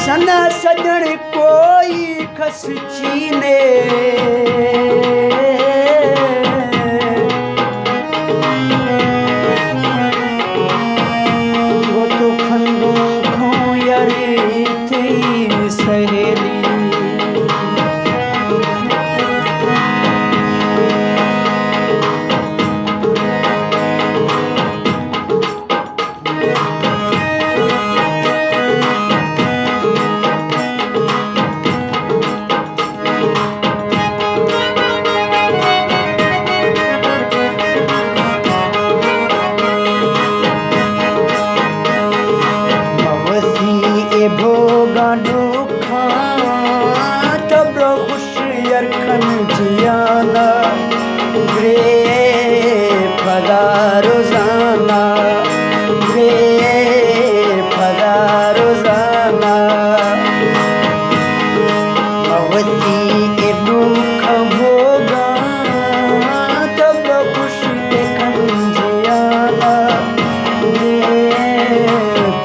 सना सजण कोई खस चीने वो तो खंडो खो यारी थी सहेली भोगा दुखा तब खुशियर खन जियाना ग्रे फदा रोजाना ग्रे फदा रोजाना अवती ए दुख भोगा तब खुशी खन जियाना ग्रे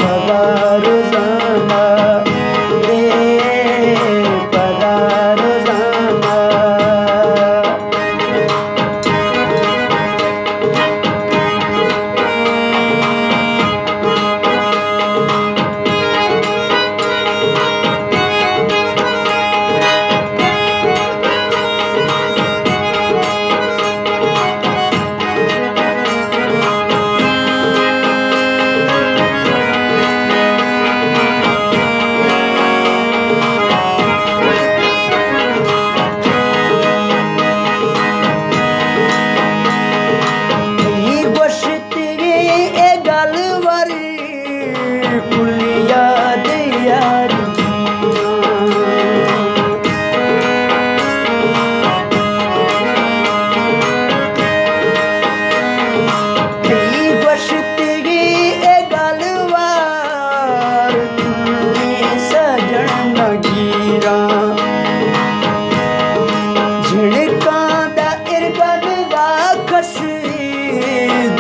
फदा रोजाना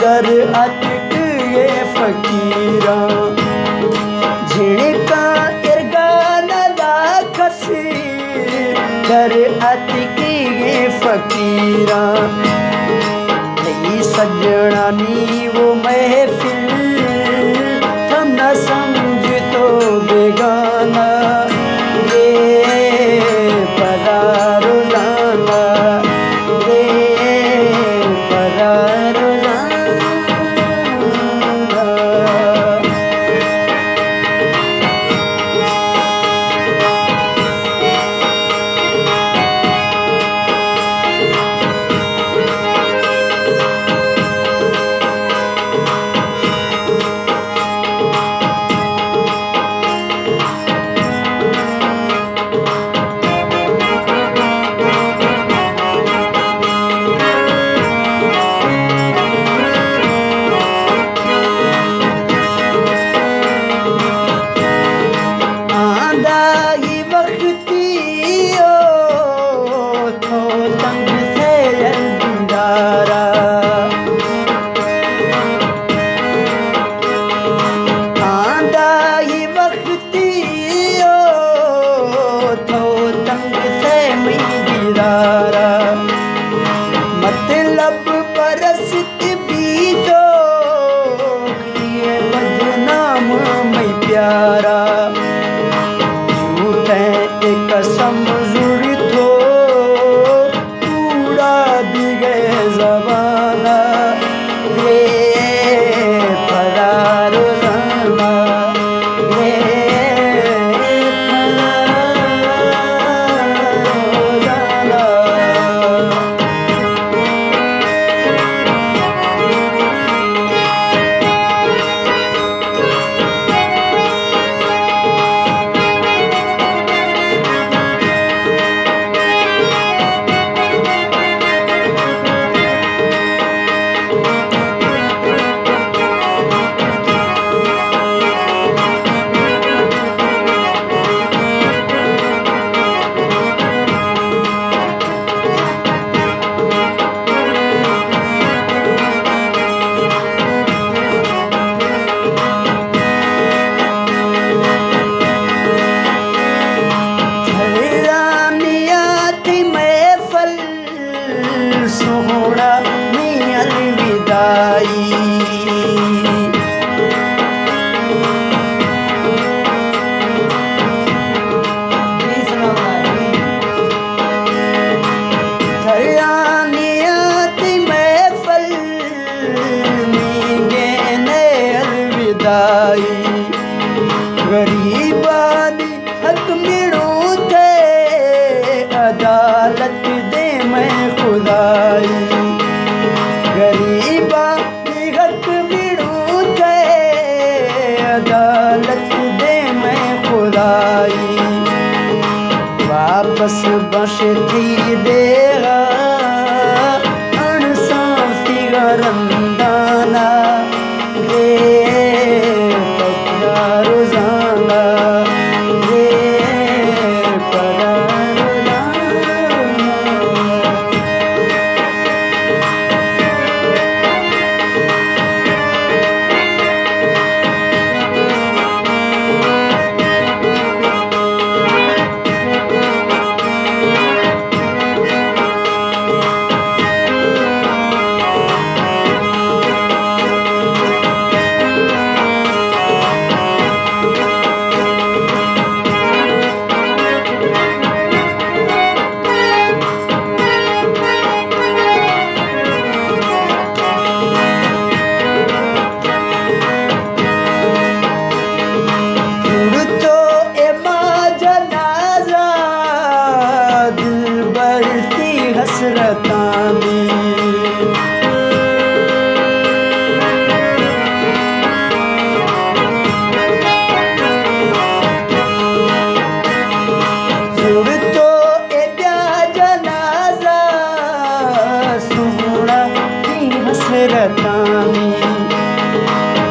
दर अटक ये फकीरा झिड़का इरगान लाखसी दर अटक ये फकीरा नहीं सजना नी वो महफिल थम न समझ तो बेगाना ये पदा रोजाना मतलब परस्त भी तो ये बदनाम मैं प्यारा झूठ है एक कसम जुड़ तो पूरा भी गए जबाना रे फदा रोजाना रे फदा रोजाना सोहना में अलविदाई। गरीबानी हक मिड़ू थे अदालत दे मैं खुदाई। गरीबानी हक मिड़ू थे अदालत दे मैं खुदाई। वापस बश थी देगा अनसाफी गरंदाना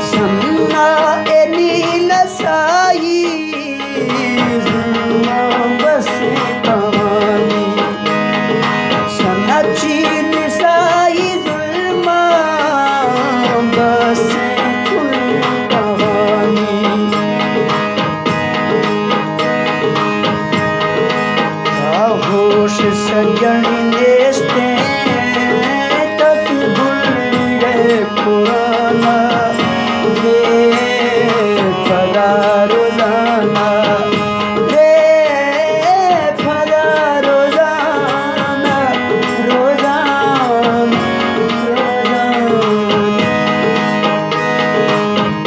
सन्ना एनी नसाई बस कहानी। सन्ना चीन साई जुल्मा बस कहानी। होश सजन देते पुराना रे फदा रोजाना रे फदा रोजाना रोजाना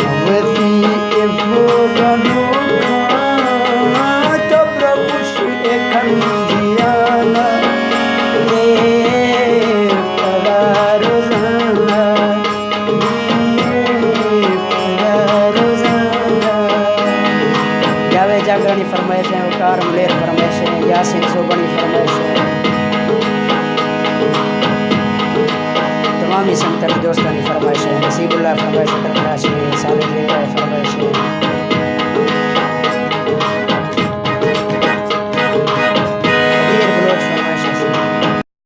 अवती भोगनु तो प्रभुष खंजियाना रे फदा रोजाना। जागरणी फरमाइश है, वकार मुलेर फरमाइश है, यासिन सोबनी फरमाइश है, तमामी संतन दोस्तानी फरमाइश है, नसीबुल्लाह फरमाइश है, सालिह फरमाइश है।